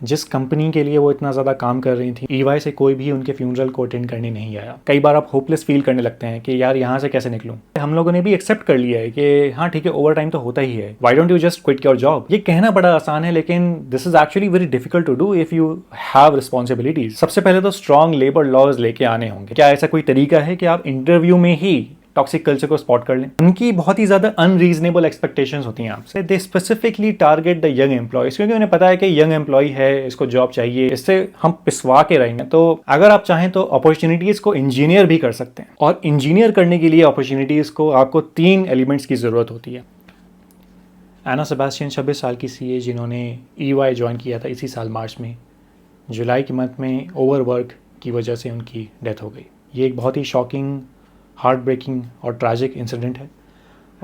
जिस कंपनी के लिए वो इतना ज़्यादा काम कर रही थी, ईवाई से कोई भी उनके फ्यूनरल को अटेंड करने नहीं आया। कई बार आप होपलेस फील करने लगते हैं कि यार यहाँ से कैसे निकलूं। हम लोगों ने भी एक्सेप्ट कर लिया है कि हाँ ठीक है, ओवर टाइम तो होता ही है, why don't you just quit your job. ये कहना बड़ा आसान है, लेकिन this is actually very difficult to do if you have responsibilities. सबसे पहले तो स्ट्रॉन्ग लेबर लॉज लेके आने होंगे। क्या ऐसा कोई तरीका है कि आप इंटरव्यू में ही टॉक्सिक कल्चर को स्पॉट कर लें? उनकी बहुत ही ज्यादा अनरीजनेबल एक्सपेक्टेशंस होती हैं आपसे। They specifically target the young employees, क्योंकि उन्हें पता है कि यंग एम्प्लॉय है, इसको जॉब चाहिए, इससे हम पिसवा के रहेंगे। तो अगर आप चाहें तो अपॉर्चुनिटीज को इंजीनियर भी कर सकते हैं, और इंजीनियर करने के लिए अपॉर्चुनिटीज को आपको 3 एलिमेंट्स की जरूरत होती है। एना सेबेस्टियन 26 साल की सीए जिन्होंने ईवाई ज्वाइन किया था इसी साल मार्च में, जुलाई के मंथ में ओवरवर्क की वजह से उनकी डेथ हो गई। ये एक बहुत ही शॉकिंग, हार्ट ब्रेकिंग और ट्रैजिक इंसिडेंट है।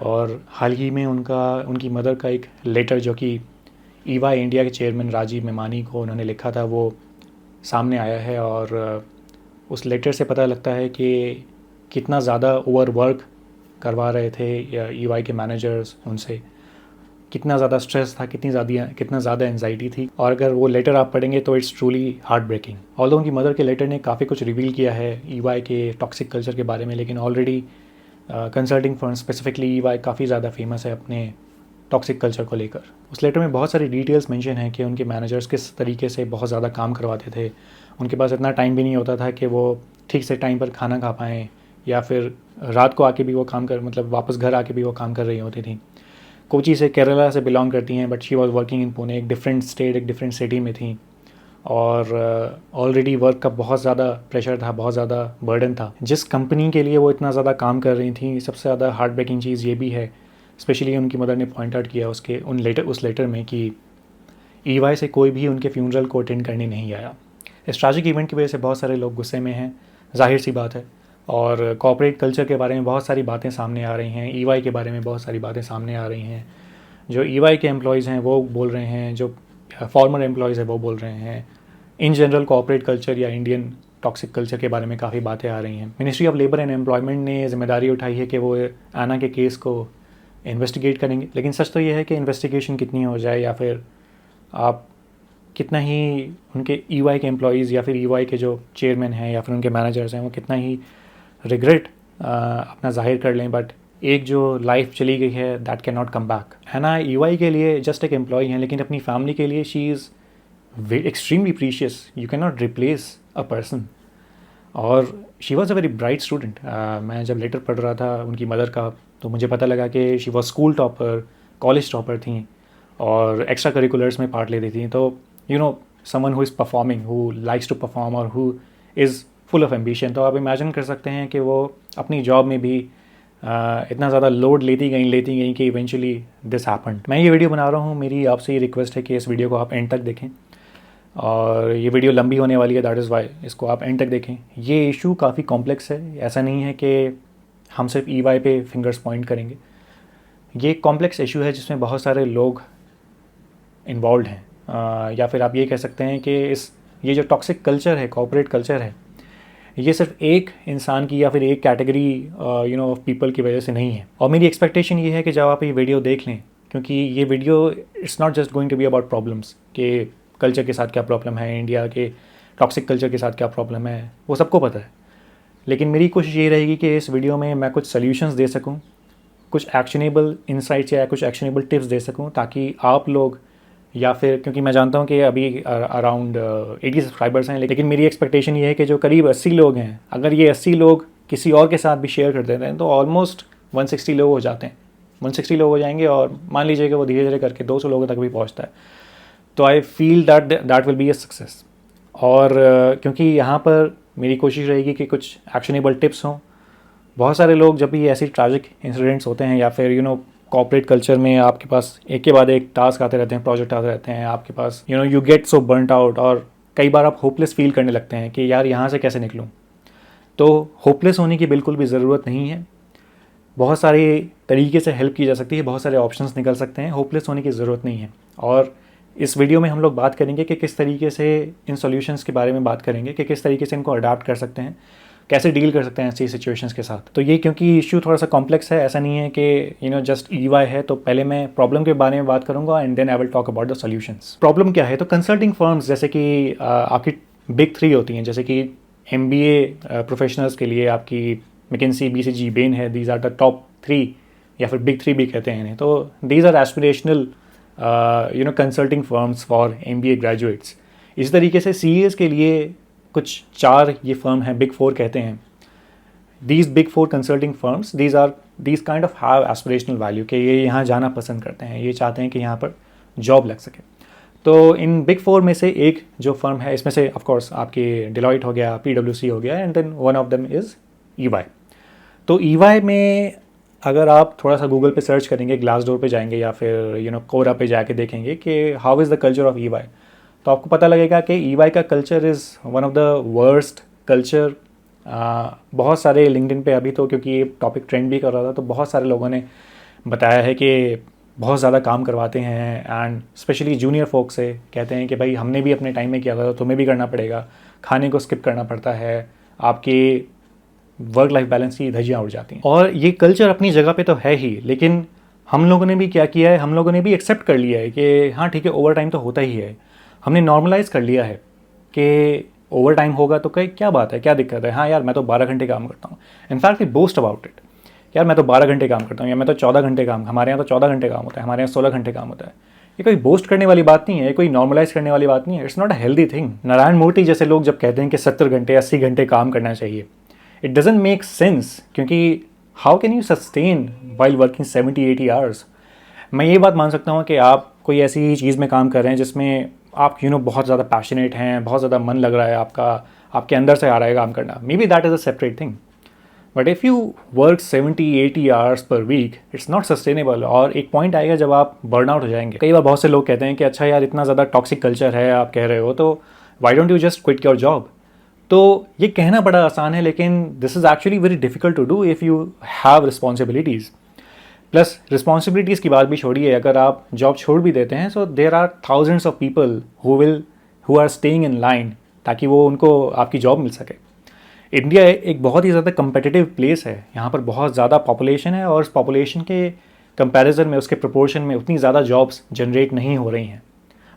और हाल ही में उनकी मदर का एक लेटर जो कि ईवाई इंडिया के चेयरमैन राजीव मेमानी को उन्होंने लिखा था, वो सामने आया है। और उस लेटर से पता लगता है कि कितना ज़्यादा ओवरवर्क करवा रहे थे ईवाई के मैनेजर्स उनसे, कितना ज़्यादा स्ट्रेस था, कितना ज़्यादा एंजाइटी थी। और अगर वो लेटर आप पढ़ेंगे तो it's truly heart breaking. Although उनकी मदर के लेटर ने काफ़ी कुछ रिवील किया है ईवाई के टॉक्सिक कल्चर के बारे में, लेकिन already consulting firm specifically EY काफ़ी ज़्यादा फेमस है अपने टॉक्सिक कल्चर को लेकर। उस लेटर में बहुत सारी डिटेल्स मेंशन हैं कि उनके मैनेजर्स किस तरीके से बहुत ज़्यादा काम करवाते थे। उनके पास इतना टाइम भी नहीं होता था कि वो ठीक से टाइम पर खाना खा पाएँ, या फिर रात को आके भी वो काम कर, मतलब वापस घर आके भी वो काम कर रही होती थी। कोची से, केरला से बिलोंग करती हैं, but she was working in Pune, एक डिफरेंट स्टेट, एक डिफरेंट सिटी में थी। और ऑलरेडी वर्क का बहुत ज़्यादा प्रेशर था, बहुत ज़्यादा बर्डन था। जिस कंपनी के लिए वो इतना ज़्यादा काम कर रही थी, सबसे ज़्यादा हार्ट ब्रेकिंग चीज़ ये भी है, स्पेशली उनकी मदर ने पॉइंट आउट किया उस लेटर में कि ईवाई से कोई भी उनके फ्यूनरल को अटेंड करने नहीं आया। इस ट्रैजिक इवेंट की वजह से बहुत सारे लोग गुस्से में हैं, जाहिर सी बात है। और कॉर्पोरेट कल्चर के बारे में बहुत सारी बातें सामने आ रही हैं, ईवाई के बारे में बहुत सारी बातें सामने आ रही हैं। जो ईवाई के एम्प्लॉयज़ हैं वो बोल रहे हैं, जो फॉर्मर एम्प्लॉयज़ हैं वो बोल रहे हैं। इन जनरल कॉर्पोरेट कल्चर या इंडियन टॉक्सिक कल्चर के बारे में काफ़ी बातें आ रही हैं। Ministry of labour and employment ने जिम्मेदारी उठाई है कि वो आना के केस को इन्वेस्टिगेट करेंगे, लेकिन सच तो ये है कि इन्वेस्टिगेशन कितनी हो जाए, या फिर आप कितना ही उनके ईवाई के एम्प्लॉयज़ या फिर ईवाई के जो चेयरमैन हैं या फिर उनके मैनेजर्स हैं वो कितना ही रिग्रेट अपना जाहिर कर लें, बट एक जो लाइफ चली गई है that can not come back. है ना, ईवाई के लिए जस्ट एक एम्प्लॉय हैं, लेकिन अपनी फैमिली के लिए she is extremely precious. You can not replace a person. और she was a very bright student. मैं जब लेटर पढ़ रहा था उनकी मदर का, तो मुझे पता लगा कि she was school topper, college topper थी, और एक्स्ट्रा करिकुलर्स में पार्ट लेती थी। तो you know, someone who is performing, who likes to perform और who is full of ambition. तो आप इमेजिन कर सकते हैं कि वो अपनी जॉब में भी इतना ज़्यादा लोड लेती गई कि इवेंचुअली दिस हैपेंड। मैं ये वीडियो बना रहा हूँ, मेरी आपसे ये रिक्वेस्ट है कि इस वीडियो को आप एंड तक देखें, और ये वीडियो लंबी होने वाली है, दैट इज़ वाई इसको आप एंड तक देखें। ये इशू काफ़ी कॉम्प्लेक्स है, ऐसा नहीं है कि हम सिर्फ ईवाई पे फिंगर्स पॉइंट करेंगे। ये एक कॉम्प्लेक्स इशू है जिसमें बहुत सारे लोग इन्वॉल्व हैं, या फिर आप ये कह सकते हैं कि ये जो टॉक्सिक कल्चर है, कॉर्पोरेट कल्चर है, ये सिर्फ एक इंसान की या फिर एक कैटेगरी ऑफ पीपल की वजह से नहीं है। और मेरी एक्सपेक्टेशन ये है कि जब आप ये वीडियो देख लें, क्योंकि ये video it's not just going to be about problems, कि कल्चर के साथ क्या प्रॉब्लम है, इंडिया के टॉक्सिक कल्चर के साथ क्या प्रॉब्लम है, वो सबको पता है। लेकिन मेरी कोशिश ये रहेगी कि इस वीडियो में मैं कुछ सॉल्यूशंस दे सकूं, कुछ एक्शनेबल इंसाइट्स या कुछ एक्शनेबल टिप्स दे सकूं, ताकि आप लोग, या फिर क्योंकि मैं जानता हूं कि अभी अराउंड 80 सब्सक्राइबर्स हैं, लेकिन मेरी एक्सपेक्टेशन ये है कि जो करीब 80 लोग हैं, अगर ये 80 लोग किसी और के साथ भी शेयर कर देते हैं तो ऑलमोस्ट 160 लोग हो जाते हैं। 160 लोग हो जाएंगे, और मान लीजिए कि वो धीरे धीरे करके 200 लोगों तक भी पहुंचता है, तो I feel that will be a success. और क्योंकि यहाँ पर मेरी कोशिश रहेगी कि कुछ एक्शनेबल टिप्स हों। बहुत सारे लोग जब भी ऐसी ट्रैजिक इंसिडेंट्स होते हैं, या फिर कॉर्पोरेट कल्चर में आपके पास एक के बाद एक टास्क आते रहते हैं, प्रोजेक्ट आते रहते हैं आपके पास, you get so burned out, और कई बार आप होपलेस फील करने लगते हैं कि यार यहाँ से कैसे निकलूँ। तो होपलेस होने की बिल्कुल भी ज़रूरत नहीं है। बहुत सारे तरीके से हेल्प की जा सकती है, बहुत सारे ऑप्शंस निकल सकते हैं, होपलेस होने की ज़रूरत नहीं है। और इस वीडियो में हम लोग बात करेंगे कि किस तरीके से इन सॉल्यूशंस के बारे में बात करेंगे कि किस तरीके से इनको अडाप्ट कर सकते हैं। कैसे डील कर सकते हैं ऐसी सिचुएशंस के साथ। तो ये क्योंकि इशू थोड़ा सा कॉम्प्लेक्स है, ऐसा नहीं है कि जस्ट EY है तो पहले मैं प्रॉब्लम के बारे में बात करूंगा and then I will talk about the solutions. Problem क्या है, तो कंसल्टिंग फर्म्स जैसे कि आपकी बिग 3 होती हैं, जैसे कि MBA प्रोफेशनल्स के लिए आपकी McKinsey, BCG, Bain है, दीज आर द टॉप 3 या फिर बिग 3 भी कहते हैं इन्हें। तो these are aspirational consulting firms for MBA graduates. इस तरीके से CAs के लिए कुछ 4 ये फर्म हैं, बिग 4 कहते हैं। These big 4 consulting firms, these kind of have aspirational value कि ये यहाँ जाना पसंद करते हैं, ये चाहते हैं कि यहाँ पर जॉब लग सके। तो इन बिग 4 में से एक जो फर्म है, इसमें से ऑफ कोर्स आपके डिलॉयट हो गया, PwC हो गया, and then one of them is EY। तो EY में अगर आप थोड़ा सा गूगल पे सर्च करेंगे, ग्लासडोर पे जाएंगे या फिर कोरा पे जाके देखेंगे कि how is the culture of EY, तो आपको पता लगेगा कि EY का culture is one of the worst culture. बहुत सारे लिंक्डइन पे अभी तो क्योंकि ये टॉपिक ट्रेंड भी कर रहा था तो बहुत सारे लोगों ने बताया है कि बहुत ज़्यादा काम करवाते हैं एंड स्पेशली जूनियर फोक से कहते हैं कि भाई हमने भी अपने टाइम में किया था तो तुम्हें भी करना पड़ेगा, खाने को स्किप करना पड़ता है, आपके वर्क लाइफ बैलेंस की धज्जियाँ उड़ जाती हैं। और ये कल्चर अपनी जगह पे तो है ही, लेकिन हम लोगों ने भी क्या किया है, हम लोगों ने भी एक्सेप्ट कर लिया है कि हाँ ठीक है, ओवर टाइम तो होता ही है। हमने नॉर्मलाइज कर लिया है कि ओवर टाइम होगा तो क्या बात है, क्या दिक्कत है, हाँ यार मैं तो 12 घंटे काम करता हूँ। In fact we boast about it, यार मैं तो 12 घंटे काम करता हूँ या मैं तो 14 घंटे काम, हमारे यहाँ तो 14 घंटे काम होता है, हमारे यहाँ 16 घंटे काम होता है। ये कोई बोस्ट करने वाली बात नहीं है, कोई नॉर्मलाइज करने वाली बात नहीं है। It's not a healthy thing. Narayana Murthy जैसे लोग जब कहते हैं कि 70 घंटे 80 घंटे काम करना चाहिए, इट डजंट मेक सेंस, क्योंकि how can you sustain while working 70-80 hours. मैं ये बात मान सकता हूँ कि आप कोई ऐसी चीज़ में काम कर रहे हैं जिसमें आप बहुत ज़्यादा पैशनेट हैं, बहुत ज़्यादा मन लग रहा है आपका, आपके अंदर से आ रहा है काम करना, maybe that is a separate thing. But if you work 70-80 hours per week, it's not sustainable. और एक पॉइंट आएगा जब आप बर्न आउट हो जाएंगे। कई बार बहुत से लोग कहते हैं कि अच्छा यार इतना ज़्यादा टॉक्सिक कल्चर है आप कह रहे हो, तो why don't you just quit your job. तो ये कहना बड़ा आसान है, लेकिन this is actually very difficult to do if you have responsibilities. Plus responsibilities की बात भी छोड़िए, अगर आप जॉब छोड़ भी देते हैं so there are thousands of people who are staying in line ताकि वो उनको आपकी जॉब मिल सके। इंडिया एक बहुत ही ज़्यादा कम्पिटिटिव प्लेस है, यहाँ पर बहुत ज़्यादा पॉपुलेशन है और उस पॉपुलेशन के कंपैरिजन में, उसके प्रोपोर्शन में उतनी ज़्यादा जॉब्स जनरेट नहीं हो रही हैं।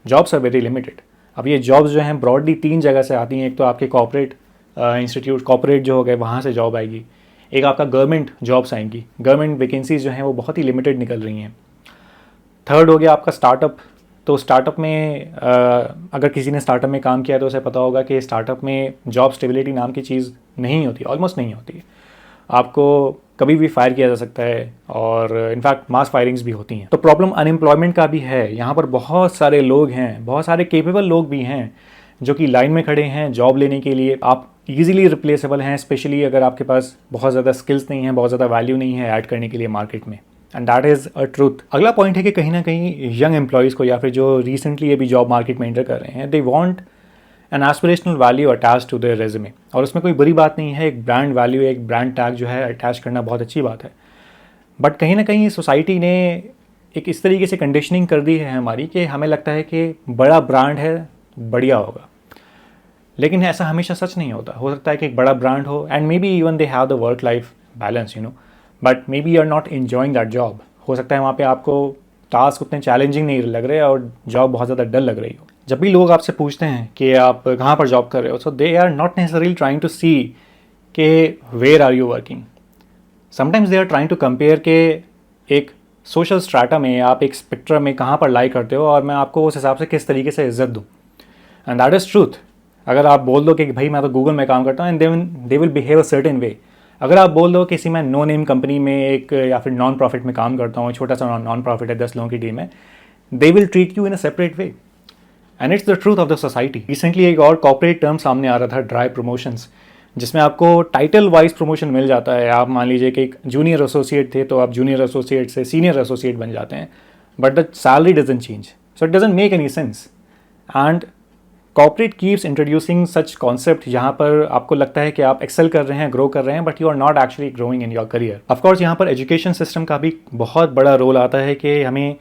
Jobs are very limited. अब ये जॉब्स जो हैं ब्रॉडली 3 जगह से आती हैं। एक तो आपके कॉर्पोरेट इंस्टीट्यूट, कॉर्पोरेट जो हो गए वहाँ से जॉब आएगी, एक आपका गवर्नमेंट जॉब्स आएंगी, गवर्नमेंट वैकेंसीज जो हैं वो बहुत ही लिमिटेड निकल रही हैं। थर्ड हो गया आपका स्टार्टअप। तो स्टार्टअप में अगर किसी ने स्टार्टअप में काम किया तो उसे पता होगा कि स्टार्टअप में जॉब स्टेबिलिटी नाम की चीज़ नहीं होती, ऑलमोस्ट नहीं होती। आपको कभी भी फायर किया जा सकता है और इनफैक्ट मास फायरिंग्स भी होती हैं। तो प्रॉब्लम अनएम्प्लॉयमेंट का भी है। यहाँ पर बहुत सारे लोग हैं, बहुत सारे केपेबल लोग भी हैं जो कि लाइन में खड़े हैं जॉब लेने के लिए। आप ईजिली रिप्लेसेबल हैं, स्पेशली अगर आपके पास बहुत ज़्यादा स्किल्स नहीं है, बहुत ज़्यादा वैल्यू नहीं है ऐड करने के लिए मार्केट में। And that is a truth. अगला पॉइंट है कि कहीं ना कहीं यंग एम्प्लॉयज़ को या फिर जो रिसेंटली अभी जॉब मार्केट में एंटर कर रहे हैं, they want an aspirational value attach to their resume. और उसमें कोई बुरी बात नहीं है, एक ब्रांड वैल्यू, एक ब्रांड टैग जो है अटैच करना बहुत अच्छी बात है। बट कहीं ना कहीं सोसाइटी ने एक इस तरीके से कंडीशनिंग कर दी है हमारी कि हमें लगता है कि बड़ा ब्रांड है बढ़िया होगा, लेकिन ऐसा हमेशा सच नहीं होता। हो सकता है कि एक बड़ा ब्रांड हो and maybe even they have the work life balance but maybe you are not enjoying that job. हो सकता है वहाँ पे आपको टास्क उतने चैलेंजिंग नहीं लग रहे और जॉब बहुत ज़्यादा डल लग रही हो। जब भी लोग आपसे पूछते हैं कि आप कहाँ पर जॉब कर रहे हो, so they are not necessarily trying to see के where are you working. Sometimes they are trying to compare के एक सोशल स्ट्राटा में, आप एक स्पेक्ट्रम में कहाँ पर लाई करते हो और मैं आपको उस हिसाब से किस तरीके से इज्जत दूँ। And that is truth. अगर आप बोल दो कि भाई मैं तो गूगल में काम करता हूँ and they will behave a certain way. अगर आप बोल दो किसी मैं नो नेम कंपनी में एक या फिर नॉन प्रॉफिट में काम करता हूँ, छोटा सा नॉन प्रॉफिट है 10 लोगों की टीम है, they will treat you in a separate way and it's the truth of the society. Recently एक और कॉर्पोरेट टर्म सामने आ रहा था, ड्राई प्रमोशंस, जिसमें आपको टाइटल वाइज प्रमोशन मिल जाता है। आप मान लीजिए कि एक जूनियर एसोसिएट थे तो आप जूनियर एसोसिएट से सीनियर एसोसिएट बन जाते हैं, but the salary doesn't change, so it doesn't make any sense. And corporate keeps introducing such concept जहाँ पर आपको लगता है कि आप एक्सेल कर रहे हैं, ग्रो कर रहे हैं, but you are not actually growing in your career. Of course यहाँ पर एजुकेशन सिस्टम का भी बहुत बड़ा रोल आता है कि हमें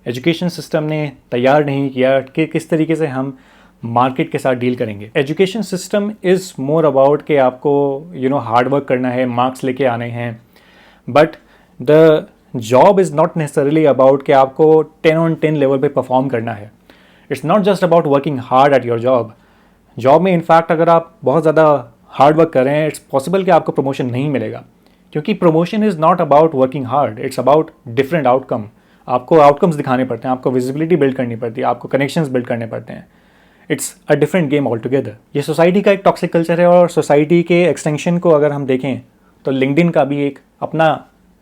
एजुकेशन सिस्टम ने तैयार नहीं किया कि किस तरीके से हम मार्केट के साथ डील करेंगे। Education system is more about कि आपको हार्ड वर्क करना है, मार्क्स लेके आने हैं, but the job is not necessarily about कि आपको 10 on 10 लेवल पे परफॉर्म करना है। It's not just about working hard at your job में इनफैक्ट अगर आप बहुत ज़्यादा हार्ड वर्क कर रहे हैं, इट्स पॉसिबल कि आपको प्रमोशन नहीं मिलेगा, क्योंकि promotion is not about working hard, it's about different outcome. आपको आउटकम्स दिखाने पड़ते हैं, आपको विजिबिलिटी बिल्ड करनी पड़ती है, आपको कनेक्शंस बिल्ड करने पड़ते हैं। It's a different game all together. ये सोसाइटी का एक टॉक्सिक कल्चर है, और सोसाइटी के एक्सटेंशन को अगर हम देखें तो लिंक्डइन का भी एक अपना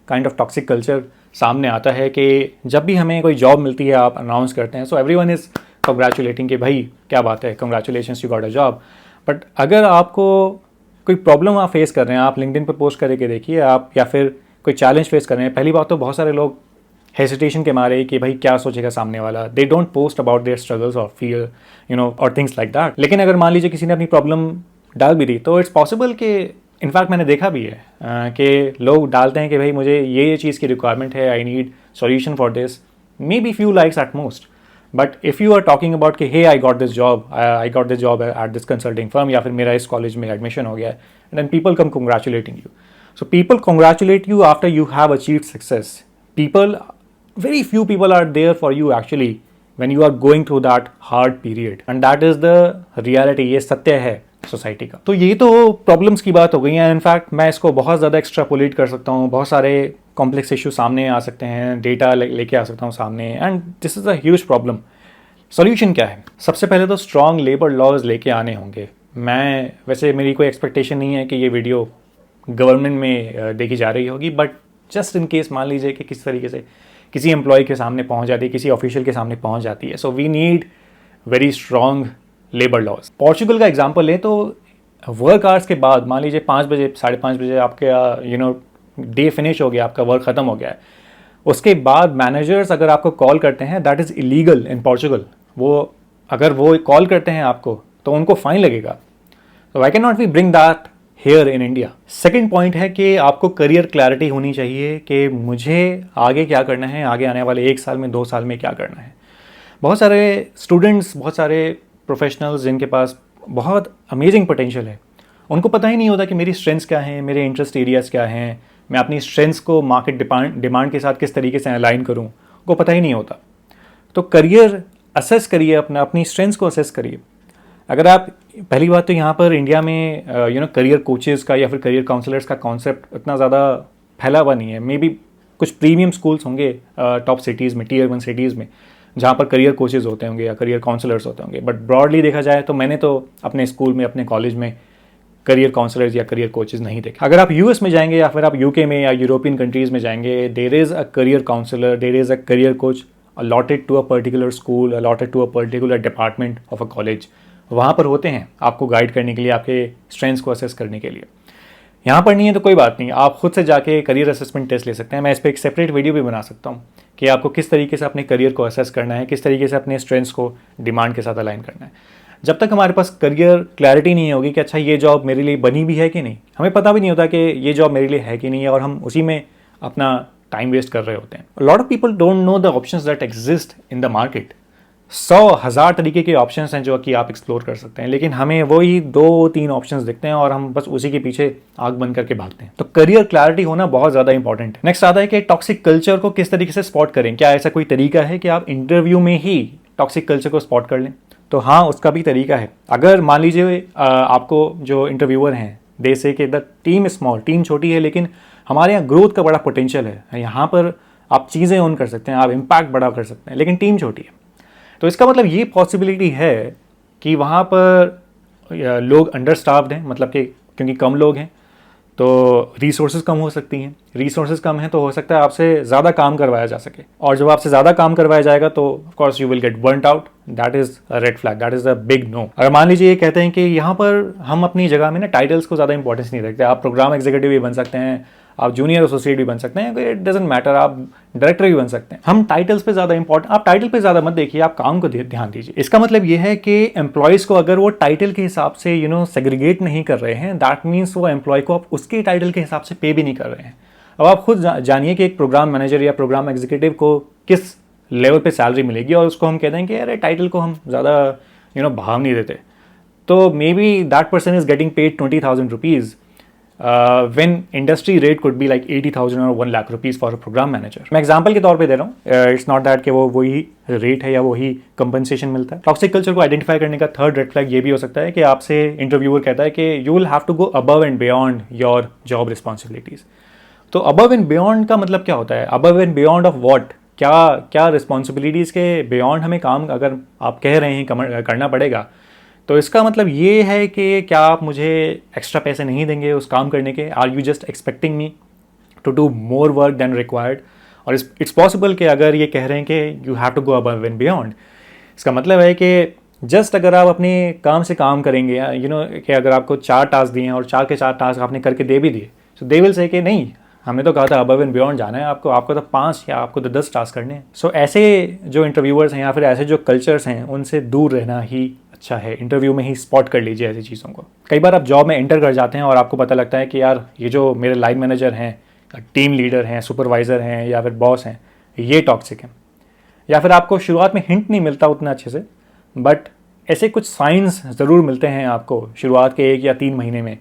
काइंड ऑफ टॉक्सिक कल्चर सामने आता है कि जब भी हमें कोई जॉब मिलती है आप अनाउंस करते हैं, सो एवरीवन इज़ कंग्रेचुलेटिंग कि भाई क्या बात है, congratulations you got a job. But अगर आपको कोई प्रॉब्लम आप फेस कर रहे हैं, आप लिंक्डइन पर पोस्ट करके देखिए आप, या फिर कोई चैलेंज फेस कर रहे हैं, पहली बात तो बहुत सारे लोग हेसिटेशन के मारे कि भाई क्या सोचेगा सामने वाला, they don't post about their struggles और फियर और थिंग्स लाइक दैट। लेकिन अगर मान लीजिए किसी ने अपनी प्रॉब्लम डाल भी दी, तो इट्स पॉसिबल कि इनफैक्ट मैंने देखा भी है कि लोग डालते हैं कि भाई मुझे ये चीज़ की रिक्वायरमेंट है, I need solution for this, maybe few likes at most. But if you are talking about कि hey I got this job at this consulting firm, या फिर मेरा इस कॉलेज में एडमिशन हो गया है, and then people come congratulating you. So people congratulate you after you have achieved success. People, very few people are there for you actually when you are going through that hard period, and that is the reality। ये सत्य है society का। तो ये तो problems की बात हो गई है। इनफैक्ट मैं इसको बहुत ज़्यादा एक्स्ट्रापोलेट कर सकता हूँ, बहुत सारे कॉम्प्लेक्स इशू सामने आ सकते हैं, डेटा लेके आ सकता हूँ सामने, and this is a huge problem. Solution क्या है? सबसे पहले तो स्ट्रॉन्ग लेबर लॉज लेके आने होंगे। मैं वैसे मेरी कोई एक्सपेक्टेशन नहीं है कि ये वीडियो गवर्नमेंट में देखी जा रही होगी, बट जस्ट इन केस मान लीजिए कि किस तरीके से किसी एम्प्लॉय के सामने पहुंच जाती है, किसी ऑफिशियल के सामने पहुंच जाती है, so we need very strong labour laws. Portugal का एग्जांपल लें तो वर्क आवर्स के बाद मान लीजिए 5 बजे 5:30 बजे आपके डे फिनिश हो गया, आपका वर्क ख़त्म हो गया है, उसके बाद मैनेजर्स अगर आपको कॉल करते हैं, that is illegal in Portugal. अगर वो कॉल करते हैं आपको तो उनको फाइन लगेगा। तो I can not be bring that here in India. Second point है कि आपको करियर क्लैरिटी होनी चाहिए कि मुझे आगे क्या करना है, आगे आने वाले 1 साल में 2 साल में क्या करना है। बहुत सारे स्टूडेंट्स, बहुत सारे प्रोफेशनल्स जिनके पास बहुत अमेजिंग पोटेंशियल है, उनको पता ही नहीं होता कि मेरी स्ट्रेंथ्स क्या हैं, मेरे इंटरेस्ट एरियाज़ क्या हैं, मैं अपनी स्ट्रेंथ्स को मार्केट डिमांड के साथ किस तरीके से अलाइन करूँ, उनको पता ही नहीं होता। तो करियर असेस करिए, अपनी स्ट्रेंथ्स को असेस करिए। अगर आप, पहली बात तो यहाँ पर इंडिया में करियर कोचेज़ का या फिर करियर काउंसलर्स का कॉन्सेप्ट इतना ज़्यादा फैला हुआ नहीं है। मे बी कुछ प्रीमियम स्कूल्स होंगे टॉप सिटीज़ में, Tier 1 सिटीज़ में, जहाँ पर करियर कोचेज़ होते होंगे या करियर काउंसलर्स होते होंगे, बट ब्रॉडली देखा जाए तो मैंने तो अपने स्कूल में, अपने कॉलेज में करियर काउंसलर्स या करियर कोचेज़ नहीं देखे। अगर आप US में जाएंगे या फिर आप UK में या यूरोपियन कंट्रीज़ में जाएंगे, there is a career counsellor, there is a career coach allotted to a particular school, allotted to a particular department of a college. वहाँ पर होते हैं आपको गाइड करने के लिए, आपके स्ट्रेंथ्स को असेस करने के लिए। यहाँ पर नहीं है तो कोई बात नहीं, आप खुद से जाके करियर असेसमेंट टेस्ट ले सकते हैं। मैं इस पर एक सेपरेट वीडियो भी बना सकता हूँ कि आपको किस तरीके से अपने करियर को असेस करना है, किस तरीके से अपने स्ट्रेंथ्स को डिमांड के साथ अलाइन करना है। जब तक हमारे पास करियर क्लैरिटी नहीं होगी कि अच्छा ये जॉब मेरे लिए बनी भी है कि नहीं, हमें पता भी नहीं होता कि ये जॉब मेरे लिए है कि नहीं है, और हम उसी में अपना टाइम वेस्ट कर रहे होते हैं। Lot of people don't know the options that exist in the market. 100,000 तरीके के ऑप्शंस हैं जो कि आप एक्सप्लोर कर सकते हैं, लेकिन हमें वही 2-3 ऑप्शंस दिखते हैं और हम बस उसी के पीछे आग बंद करके भागते हैं। तो करियर क्लैरिटी होना बहुत ज़्यादा इंपॉर्टेंट है। नेक्स्ट आता है कि टॉक्सिक कल्चर को किस तरीके से स्पॉट करें। क्या ऐसा कोई तरीका है कि आप इंटरव्यू में ही टॉक्सिक कल्चर को स्पॉट कर लें? तो हाँ, उसका भी तरीका है। अगर मान लीजिए आपको जो इंटरव्यूअर हैं दे से कि द टीम स्मॉल, टीम छोटी है, लेकिन हमारे यहाँ ग्रोथ का बड़ा पोटेंशियल है, यहाँ पर आप चीज़ें ऑन कर सकते हैं, आप इम्पैक्ट बड़ा कर सकते हैं, लेकिन टीम छोटी है। तो इसका मतलब ये पॉसिबिलिटी है कि वहाँ पर लोग अंडरस्टाफ्ड हैं, मतलब कि क्योंकि कम लोग हैं तो रिसोर्सेज कम हो सकती हैं। रिसोर्सेज कम हैं तो हो सकता है आपसे ज़्यादा काम करवाया जा सके, और जब आपसे ज़्यादा काम करवाया जाएगा तो of course you will get burned out. That is a red flag, that is a big no. अगर मान लीजिए ये कहते हैं कि यहाँ पर हम अपनी जगह में ना टाइटल्स को ज़्यादा इंपॉर्टेंस नहीं रखते, आप प्रोग्राम एग्जीक्यूटिव भी बन सकते हैं, आप जूनियर एसोसिएट भी बन सकते हैं, इट डजंट मैटर, आप डायरेक्टर भी बन सकते हैं। हम टाइटल्स पे ज़्यादा इंपॉर्टेंट, आप टाइटल पे ज़्यादा मत देखिए, आप काम को ध्यान दीजिए। इसका मतलब ये है कि एम्प्लॉयज़ को अगर वो टाइटल के हिसाब से सेग्रीगेट नहीं कर रहे हैं, दैट मीन्स वो एम्प्लॉय को आप उसके टाइटल के हिसाब से पे भी नहीं कर रहे हैं। अब आप खुद जानिए कि एक प्रोग्राम मैनेजर या प्रोग्राम एग्जीक्यूटिव को किस लेवल पे सैलरी मिलेगी, और उसको हम कहते हैं कि अरे टाइटल को हम ज़्यादा भाव नहीं देते, तो maybe that person is getting paid 20,000 rupees when industry rate could be like 80,000 और 1 lakh rupees for a programme manager. मैं एग्जांपल के तौर पे दे रहा हूँ, इट्स नॉट दैट कि वो वही रेट है या वही कंपनसेशन मिलता है। टॉक्सिक कल्चर को आइडेंटिफाई करने का थर्ड रेड फ्लैग ये भी हो सकता है कि आपसे इंटरव्यूअर कहता है कि you will have to go above and beyond your job responsibilities. तो अबव एंड बियॉन्ड का मतलब क्या होता है? Above and beyond of what? क्या रिस्पॉन्सिबिलिटीज़ के बियॉन्ड हमें काम अगर आप कह रहे हैं करना पड़ेगा, तो इसका मतलब ये है कि क्या आप मुझे एक्स्ट्रा पैसे नहीं देंगे उस काम करने के? Are you just expecting me to do more work than required? और इट्स पॉसिबल कि अगर ये कह रहे हैं कि you have to go above and beyond, इसका मतलब है कि जस्ट अगर आप अपने काम से काम करेंगे, कि अगर आपको 4 टास्क दिए हैं और 4 के 4 टास्क आपने करके दे भी दिए, सो दे विल से कि नहीं, हमने तो कहा था अबव एंड बियॉन्ड जाना है आपको तो 5 या आपको तो 10 टास्क करने हैं। सो ऐसे जो इंटरव्यूअर्स हैं या फिर ऐसे जो कल्चर्स हैं, उनसे दूर रहना ही अच्छा है। इंटरव्यू में ही स्पॉट कर लीजिए ऐसी चीज़ों को। कई बार आप जॉब में एंटर कर जाते हैं और आपको पता लगता है कि यार ये जो मेरे लाइन मैनेजर हैं, टीम लीडर हैं, सुपरवाइज़र हैं या फिर बॉस हैं, ये टॉक्सिक हैं। या फिर आपको शुरुआत में हिंट नहीं मिलता उतना अच्छे से, बट ऐसे कुछ साइंस ज़रूर मिलते हैं आपको शुरुआत के 1 या 3 महीने में,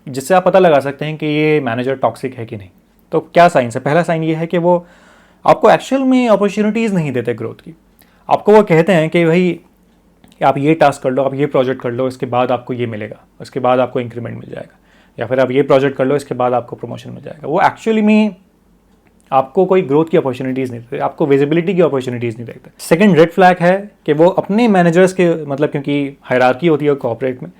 जिससे आप पता लगा सकते हैं कि ये मैनेजर टॉक्सिक है कि नहीं। तो क्या साइंस है? पहला साइन ये है कि वो आपको एक्चुअल में अपॉर्चुनिटीज़ नहीं देते ग्रोथ की। आपको वो कहते हैं कि भाई आप ये टास्क कर लो, आप ये प्रोजेक्ट कर लो, इसके बाद आपको ये मिलेगा, उसके बाद आपको इंक्रीमेंट मिल जाएगा, या फिर आप ये प्रोजेक्ट कर लो, इसके बाद आपको प्रमोशन मिल जाएगा। वो एक्चुअली में आपको कोई ग्रोथ की अपॉर्चुनिटीज़ नहीं देते, आपको विजिबिलिटी की अपॉर्चुनिटीज़ नहीं देते। सेकंड रेड फ्लैग है कि वो अपने मैनेजर्स के, मतलब क्योंकि हायरार्की होती है कॉर्पोरेट में,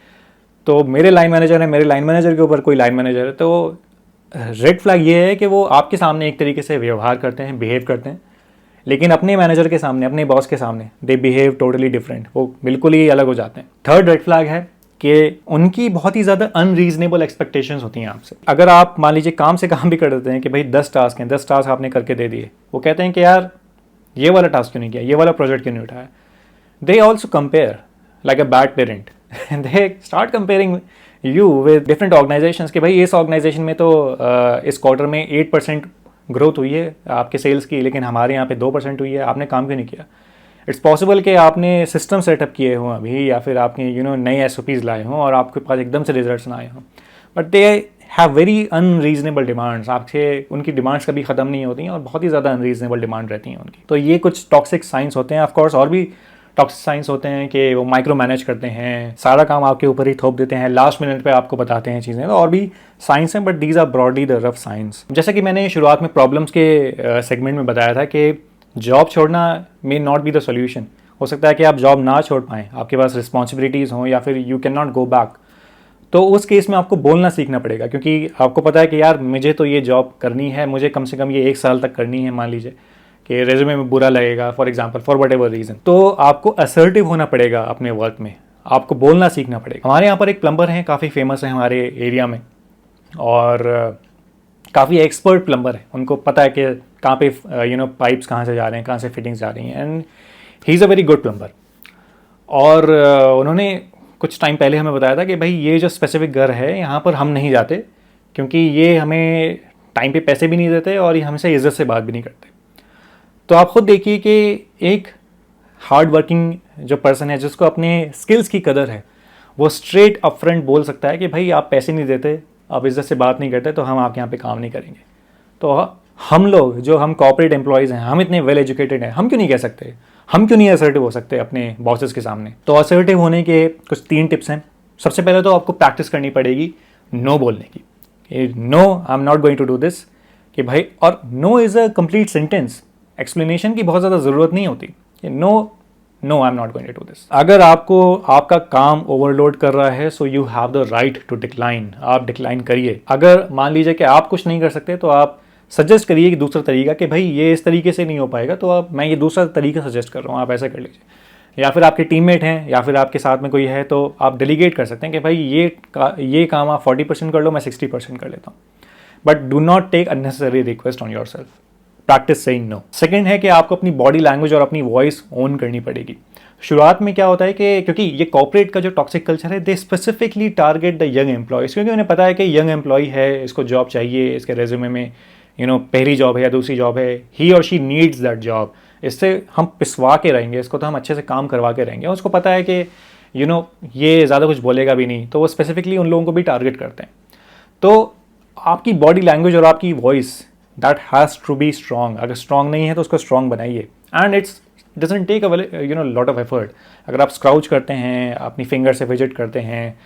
तो मेरे लाइन मैनेजर है, मेरे लाइन मैनेजर के ऊपर कोई लाइन मैनेजर है, तो रेड फ्लैग ये है कि वो आपके सामने एक तरीके से व्यवहार करते हैं, बिहेव करते हैं, लेकिन अपने मैनेजर के सामने, अपने बॉस के सामने दे बिहेव टोटली डिफरेंट, वो बिल्कुल ही अलग हो जाते हैं। थर्ड रेड फ्लैग है कि उनकी बहुत ही ज़्यादा अनरीजनेबल एक्सपेक्टेशंस होती हैं आपसे। अगर आप मान लीजिए काम से काम भी कर देते हैं कि भाई 10 टास्क हैं, 10 टास्क आपने करके दे दिए, वो कहते हैं कि यार ये वाला टास्क क्यों नहीं किया, ये वाला प्रोजेक्ट क्यों नहीं उठाया। They also compare like a bad parent, they start comparing you with different organisations कि भाई इस ऑर्गेनाइजेशन में तो इस क्वार्टर में 8% ग्रोथ हुई है आपके सेल्स की, लेकिन हमारे यहाँ पे 2% हुई है, आपने काम क्यों नहीं किया। इट्स पॉसिबल कि आपने सिस्टम सेटअप किए हों अभी, या फिर आपने नए SOPs लाए हों और आपके पास एकदम से रिजल्ट्स ना आए हों, but they have very unreasonable demands. आपसे उनकी डिमांड्स कभी ख़त्म नहीं होती हैं और बहुत ही ज़्यादा अनरीजनेबल डिमांड रहती हैं उनकी। तो ये कुछ टॉक्सिक साइंस होते हैं। ऑफकोर्स और भी टॉक्सिक साइंस होते हैं कि वो माइक्रो मैनेज करते हैं, सारा काम आपके ऊपर ही थोप देते हैं, लास्ट मिनट पे आपको बताते हैं चीज़ें। तो और भी साइंस हैं, but these are broadly the rough science. जैसे कि मैंने शुरुआत में प्रॉब्लम्स के सेगमेंट में बताया था कि जॉब छोड़ना may not be the solution. हो सकता है कि आप जॉब ना छोड़ पाएँ, आपके पास रिस्पॉन्सिबिलिटीज़ हों, या फिर you can not go back. तो उस केस में आपको बोलना सीखना पड़ेगा, क्योंकि आपको पता है कि यार मुझे तो ये जॉब करनी है, मुझे कम से कम ये 1 साल तक करनी है। मान लीजिए कि रेज्यूमे में बुरा लगेगा for example, for what ever reason, तो आपको असर्टिव होना पड़ेगा अपने वर्क में, आपको बोलना सीखना पड़ेगा। हमारे यहाँ पर एक प्लम्बर हैं, काफ़ी फेमस है हमारे एरिया में, और काफ़ी एक्सपर्ट प्लम्बर है। उनको पता है कि कहाँ पे पाइप्स कहाँ से जा रहे हैं, कहाँ से फिटिंग्स जा रही हैं, and he is a very good plumber. और उन्होंने कुछ टाइम पहले हमें बताया था कि भाई ये जो स्पेसिफिक घर है, यहाँ पर हम नहीं जाते, क्योंकि ये हमें टाइम पे पैसे भी नहीं देते और ये हमसे इज्जत से बात भी नहीं करते। तो आप खुद देखिए कि एक हार्ड वर्किंग जो पर्सन है, जिसको अपने स्किल्स की कदर है, वो स्ट्रेट अप फ्रंट बोल सकता है कि भाई आप पैसे नहीं देते, आप इज्जत से बात नहीं करते, तो हम आपके यहाँ पे काम नहीं करेंगे। तो हम लोग जो हम कॉर्पोरेट एम्प्लॉयज़ हैं, हम इतने वेल एजुकेटेड हैं, हम क्यों नहीं कह सकते, हम क्यों नहीं असर्टिव हो सकते अपने बॉसेस के सामने। तो असर्टिव होने के कुछ 3 टिप्स हैं। सबसे पहले तो आपको प्रैक्टिस करनी पड़ेगी नो बोलने की। No, I am not going to do this, कि भाई, और no is a complete sentence, explanation की बहुत ज़्यादा ज़रूरत नहीं होती। No, no I am not going to do this. अगर आपको आपका काम ओवरलोड कर रहा है, so you have the right to decline, आप डिक्लाइन करिए। अगर मान लीजिए कि आप कुछ नहीं कर सकते, तो आप सजेस्ट करिए कि दूसरा तरीका, कि भाई ये इस तरीके से नहीं हो पाएगा, तो अब मैं ये दूसरा तरीका सजेस्ट कर रहा हूँ, आप ऐसा कर लीजिए। या फिर आपके टीममेट हैं, या फिर आपके साथ में कोई है, तो आप डेलीगेट कर सकते हैं कि भाई ये काम आप 40% कर लो, मैं 60% कर लेता हूँ। But do not take unnecessary request on yourself. Practice saying no. Second है कि आपको अपनी बॉडी लैंग्वेज और अपनी वॉइस ओन करनी पड़ेगी। शुरुआत में क्या होता है कि क्योंकि ये कॉर्पोरेट का जो टॉक्सिक कल्चर है, they specifically target the young employees, क्योंकि उन्हें पता है कि यंग एम्प्लॉय है, इसको जॉब चाहिए, इसके रेज्यूमे में पहली जॉब है या दूसरी जॉब है, ही और शी नीड्स दैट जॉब, इससे हम पिसवा के रहेंगे, इसको तो हम अच्छे से काम करवा के रहेंगे। उसको पता है कि ये ज़्यादा कुछ बोलेगा भी नहीं, तो वो स्पेसिफिकली उन लोगों को भी टारगेट करते हैं। तो आपकी बॉडी लैंग्वेज और आपकी voice that has to be strong. अगर स्ट्रॉन्ग नहीं है तो उसको स्ट्रॉन्ग बनाइए। And it's doesn't take a lot of effort. अगर आप स्क्राउच करते हैं, अपनी फिंगर से विजिट करते हैं,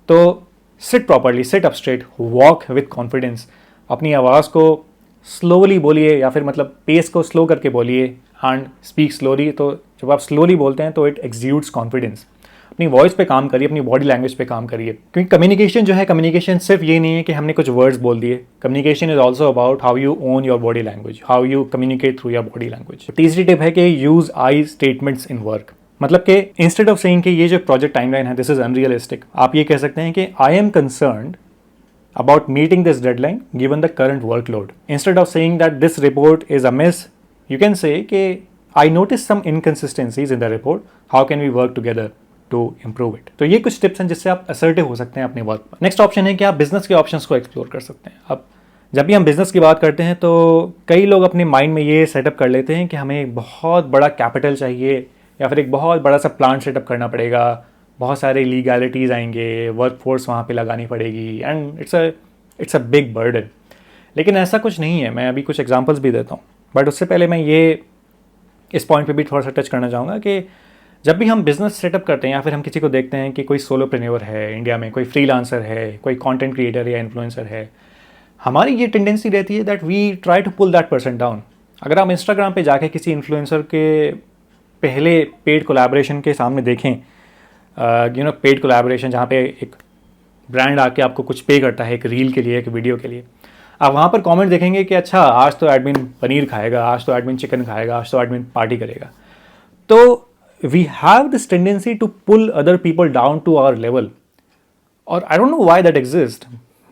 तो seat properly, sit up straight, walk with confidence. अपनी आवाज़ को स्लोली बोलिए, या फिर मतलब पेस को स्लो करके बोलिए एंड स्पीक स्लोली। तो जब आप स्लोली बोलते हैं तो इट एक्सुड्स कॉन्फिडेंस। अपनी वॉइस पे काम करिए, अपनी बॉडी लैंग्वेज पे काम करिए, क्योंकि कम्युनिकेशन जो है, कम्युनिकेशन सिर्फ ये नहीं है कि हमने कुछ वर्ड्स बोल दिए। Communication is also about how you own your body language, how you communicate through your body language. तीसरी टिप है कि use I statements in work. मतलब कि इंस्टेड ऑफ सेइंग कि ये जो प्रोजेक्ट टाइमलाइन है दिस इज अनरियलिस्टिक, आप ये कह सकते हैं कि I am concerned about meeting this deadline given the current workload. Instead of saying that this report is a mess, you can say कि I noticed some inconsistencies in the report. How can we work together to improve it? तो ये कुछ tips हैं जिससे आप assertive हो सकते हैं अपने वर्क पर। नेक्स्ट ऑप्शन है कि आप बिजनेस के ऑप्शंस को एक्सप्लोर कर सकते हैं। अब जब भी हम बिजनेस की बात करते हैं तो कई लोग अपने माइंड में ये सेटअप कर लेते हैं कि हमें एक बहुत बड़ा कैपिटल चाहिए, या फिर एक बहुत बड़ा सा प्लांट सेटअप करना पड़ेगा, बहुत सारे लीगैलिटीज़ आएंगे, वर्क फोर्स वहाँ पे लगानी पड़ेगी, and it's a big burden. लेकिन ऐसा कुछ नहीं है। मैं अभी कुछ एग्जांपल्स भी देता हूँ, बट उससे पहले मैं इस पॉइंट पे भी थोड़ा सा टच करना चाहूँगा कि जब भी हम बिजनेस सेटअप करते हैं या फिर हम किसी को देखते हैं कि कोई सोलोप्रेन्योर है इंडिया में, कोई फ्रीलांसर है, कोई कंटेंट क्रिएटर या इन्फ्लुएंसर है, हमारी ये टेंडेंसी रहती है that we try to pull that person down. अगर आप इंस्टाग्राम पे जाके किसी इन्फ्लुएंसर के पहले पेड कोलैबोरेशन के सामने देखें, पेड कोलैबोरेशन जहाँ पे एक ब्रांड आके आपको कुछ पे करता है एक रील के लिए, एक वीडियो के लिए, आप वहाँ पर कमेंट देखेंगे कि अच्छा आज तो एडमिन पनीर खाएगा, आज तो एडमिन चिकन खाएगा, आज तो एडमिन पार्टी करेगा। तो we have this tendency to pull other people down to our level, और I don't know why that exist.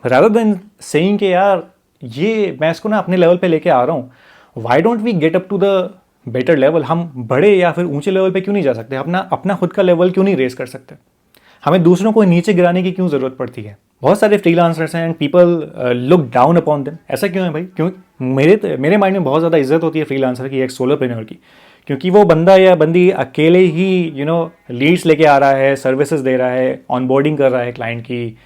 Rather than saying कि यार ये मैं इसको ना अपने लेवल पे लेके आ रहा हूँ, why don't we get up to the better level. हम बड़े या फिर ऊंचे लेवल पे क्यों नहीं जा सकते? अपना खुद का लेवल क्यों नहीं रेस कर सकते? हमें दूसरों को नीचे गिराने की क्यों ज़रूरत पड़ती है? बहुत सारे फ्रीलांसर्स हैं and people look down upon them. ऐसा क्यों है भाई? क्यों मेरे माइंड में बहुत ज़्यादा इज्जत होती है फ्रीलांसर की, एक सोलोप्रेन्योर की, क्योंकि वो बंदा या बंदी अकेले ही लीड्स लेके आ रहा है, सर्विसेज दे रहा है, ऑनबोर्डिंग कर रहा है क्लाइंट की,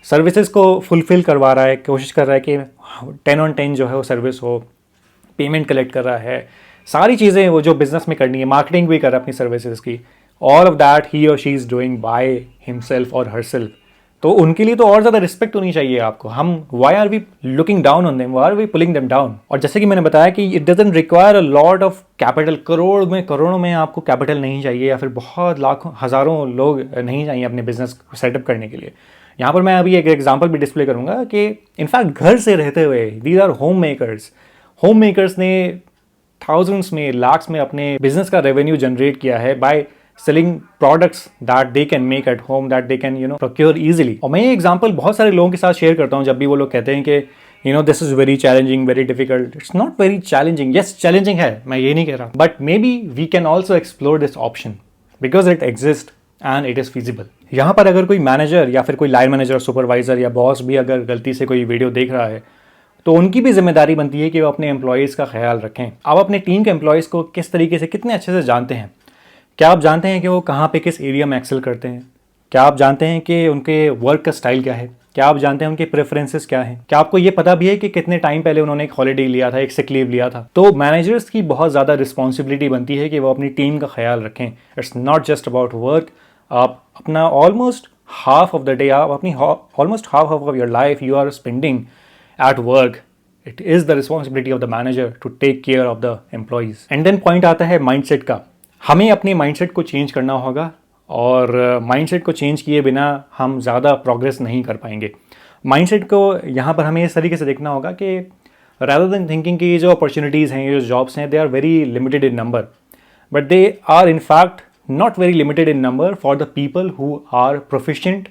सर्विसेज को फुलफिल करवा रहा है, कोशिश कर रहा है कि 10 on 10 जो है वो सर्विस हो, पेमेंट कलेक्ट कर रहा है, सारी चीज़ें वो जो बिजनेस में करनी है, मार्केटिंग भी कर रहा है अपनी सर्विसेज की, ऑल ऑफ दैट ही और she is doing by himself और हरसेल्फ। तो उनके लिए तो और ज़्यादा रिस्पेक्ट होनी चाहिए आपको। हम why are we looking down on them, why are we pulling them down? और जैसे कि मैंने बताया कि it doesn't require a lot of capital, करोड़ों में आपको कैपिटल नहीं चाहिए, या फिर बहुत लाखों हज़ारों लोग नहीं चाहिए अपने बिजनेस को सेटअप करने के लिए। यहाँ पर मैं अभी एक एग्जाम्पल भी डिस्प्ले करूँगा कि इनफैक्ट घर से रहते हुए दीज आर होम मेकर्स ने थाउजेंड्स में, लाख्स में अपने बिजनेस का रेवेन्यू जनरेट किया है by selling products that they can make at home, that they can procure easily. और मैं ये एग्जांपल बहुत सारे लोगों के साथ शेयर करता हूँ जब भी वो लोग कहते हैं कि this is very challenging, very difficult. It's not very challenging. Yes, challenging है, मैं ये नहीं कह रहा, but maybe we can also explore this option because it exist and it is feasible. यहाँ पर अगर कोई मैनेजर या फिर कोई लाइन मैनेजर, सुपरवाइजर या बॉस भी अगर गलती से कोई वीडियो देख रहा है, तो उनकी भी जिम्मेदारी बनती है कि वो अपने एम्प्लॉयज़ का ख्याल रखें। आप अपने टीम के एम्प्लॉयज़ को किस तरीके से, कितने अच्छे से जानते हैं? क्या आप जानते हैं कि वो कहाँ पे किस एरिया में एक्सेल करते हैं? क्या आप जानते हैं कि उनके वर्क का स्टाइल क्या है? क्या आप जानते हैं उनके प्रेफरेंसेस क्या हैं? क्या आपको ये पता भी है कि कितने टाइम पहले उन्होंने एक हॉलीडे लिया था, एक सिक लीव लिया था? तो मैनेजर्स की बहुत ज़्यादा रिस्पॉन्सिबिलिटी बनती है कि वो अपनी टीम का ख्याल रखें। It's not just about work. आप अपना almost half of the day, आप अपनी almost half of your life you are spending at work. It is the responsibility of the manager to take care of the employees. And then point आता है mindset का। हमें अपने mindset को change करना होगा, और माइंडसेट को चेंज किए बिना हम ज़्यादा प्रोग्रेस नहीं कर पाएंगे। माइंडसेट को यहाँ पर हमें इस तरीके से देखना होगा कि रादर देन थिंकिंग कि ये जो अपॉर्चुनिटीज़ हैं, ये जो जॉब्स हैं, they are very limited in number, but they are in fact not very limited in number for the people who are proficient,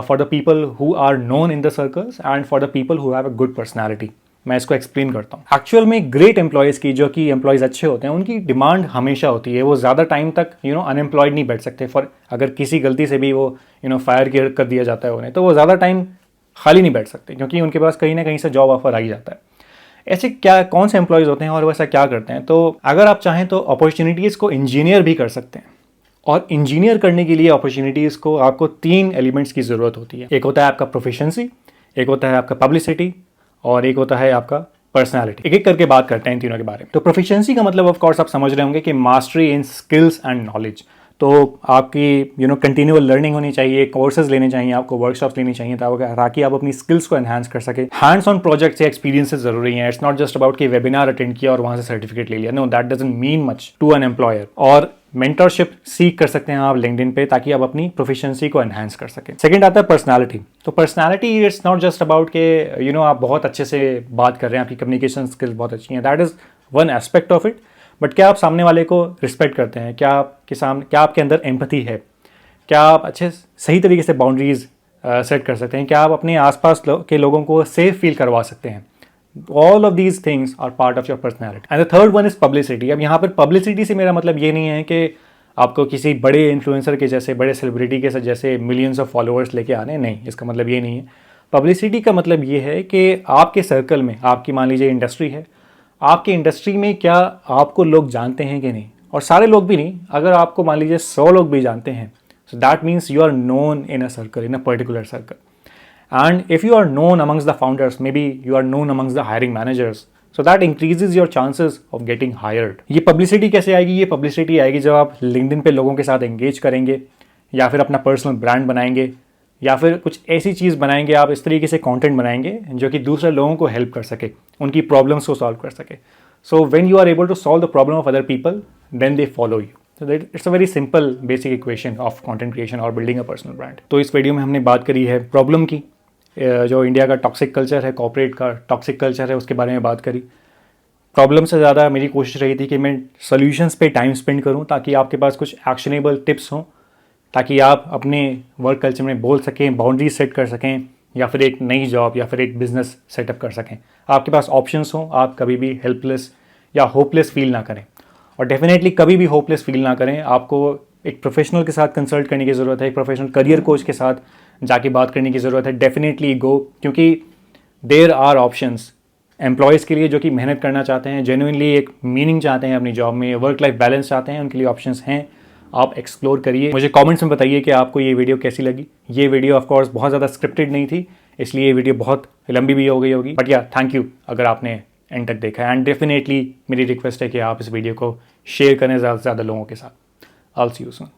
for the people who are known in the circles, and for the people who have a good personality. मैं इसको explain करता हूँ। Actual में great employees की, जो कि employees अच्छे होते हैं, उनकी डिमांड हमेशा होती है। वो ज़्यादा टाइम तक अनएम्प्लॉयड नहीं बैठ सकते। फॉर अगर किसी गलती से भी वो फायर कर दिया जाता है उन्हें, तो वो ज़्यादा टाइम खाली नहीं बैठ सकते, क्योंकि उनके पास कहीं ना कहीं से जॉब ऑफर आ ही जाता है। ऐसे क्या कौन से एम्प्लॉयज़ होते हैं और वैसा क्या करते हैं? तो अगर आप चाहें तो अपॉर्चुनिटीज़ को इंजीनियर भी कर सकते हैं, और इंजीनियर करने के लिए अपॉर्चुनिटीज़ को आपको 3 एलिमेंट्स की ज़रूरत होती है। एक होता है आपका प्रोफिशिएंसी, एक होता है आपका पब्लिसिटी, और एक होता है आपका पर्सनालिटी। एक एक करके बात करते हैं इन तीनों के बारे में। तो प्रोफिशिएंसी का मतलब ऑफ कोर्स आप समझ रहे होंगे कि mastery in skills and knowledge. तो आपकी कंटिन्यूअल लर्निंग होनी चाहिए, कोर्सेज लेने चाहिए, आपको वर्कशॉप्स लेनी चाहिए ताकि आप अपनी स्किल्स को एनहांस कर सके। हैंड्स ऑन प्रोजेक्ट्स या एक्सपीरियंसेस जरूरी हैं। इट्स नॉट जस्ट अबाउट कि वेबिनार अटेंड किया और वहां से सर्टिफिकेट ले लिया। No, that doesn't mean much to an employer. और मेंटरशिप सीख कर सकते हैं आप लिंक्डइन पे, ताकि आप अपनी प्रोफिशिएंसी को एनहांस कर सकें। सेकंड आता है पर्सनालिटी। तो personality it's not just about के आप बहुत अच्छे से बात कर रहे हैं, आपकी कम्युनिकेशन स्किल्स बहुत अच्छी हैं, that is one aspect of it. But क्या आप सामने वाले को रिस्पेक्ट करते हैं? क्या आपके अंदर एम्पैथी है? क्या आप अच्छे सही तरीके से बाउंड्रीज सेट कर सकते हैं? क्या आप अपने आसपास के लोगों को सेफ फील करवा सकते हैं? All of these things are part of your personality. And the third one is publicity. अब यहाँ पर पब्लिसिटी से मेरा मतलब ये नहीं है कि आपको किसी बड़े इन्फ्लुएंसर के जैसे, बड़े सेलिब्रिटी के जैसे मिलियंस ऑफ फॉलोअर्स लेके आने, नहीं, इसका मतलब ये नहीं है। पब्लिसिटी का मतलब ये है कि आपके सर्कल में, आपकी मान लीजिए इंडस्ट्री है, आपकी इंडस्ट्री में क्या आपको लोग जानते हैं कि नहीं? और सारे लोग भी नहीं, अगर आपको मान लीजिए 100 लोग भी जानते हैं, so that means you are known in a circle, in a particular circle. And if you are known amongst the founders, maybe you are known amongst the hiring managers, so that increases your chances of getting hired. ये publicity कैसे आएगी? ये publicity आएगी जब आप LinkedIn पे लोगों के साथ एंगेज करेंगे, या फिर अपना पर्सनल ब्रांड बनाएंगे, या फिर कुछ ऐसी चीज़ बनाएंगे, आप इस तरीके से कंटेंट बनाएंगे जो कि दूसरे लोगों को हेल्प कर सके, उनकी प्रॉब्लम्स को सॉल्व कर सके। So when you are able to solve the problem of other people, then they follow you. So that it's a very simple basic equation of content creation or building a personal brand. तो इस video में हमने बात करी है problem की, जो India का टॉक्सिक कल्चर है, कॉर्पोरेट का टॉक्सिक कल्चर है, उसके बारे में बात करी। प्रॉब्लम से ज़्यादा मेरी कोशिश रही थी कि मैं सॉल्यूशंस पे टाइम स्पेंड करूं, ताकि आपके पास कुछ एक्शनेबल टिप्स हों, ताकि आप अपने वर्क कल्चर में बोल सकें, बाउंड्रीज सेट कर सकें, या फिर एक नई जॉब या फिर एक बिजनेस सेटअप कर सकें। आपके पास ऑप्शंस हों, आप कभी भी हेल्पलेस या होपलेस फील ना करें। और डेफिनेटली कभी भी होपलेस फील ना करें। आपको एक प्रोफेशनल के साथ कंसल्ट करने की ज़रूरत है, एक प्रोफेशनल करियर कोच के साथ जाके बात करने की ज़रूरत है। डेफिनेटली गो, क्योंकि देयर आर ऑप्शंस एम्प्लॉयज़ के लिए जो कि मेहनत करना चाहते हैं, जेन्युइनली एक मीनिंग चाहते हैं अपनी जॉब में, वर्क लाइफ बैलेंस चाहते हैं, उनके लिए ऑप्शंस हैं। आप एक्सप्लोर करिए। मुझे कमेंट्स में बताइए कि आपको ये वीडियो कैसी लगी। ये वीडियो ऑफकोर्स बहुत ज़्यादा स्क्रिप्टेड नहीं थी, इसलिए ये वीडियो बहुत लंबी भी हो गई होगी, बट या थैंक यू अगर आपने एंड तक देखा है। एंड डेफिनेटली मेरी रिक्वेस्ट है कि आप इस वीडियो को शेयर करें ज़्यादा से ज़्यादा लोगों के साथ। I'll see you soon.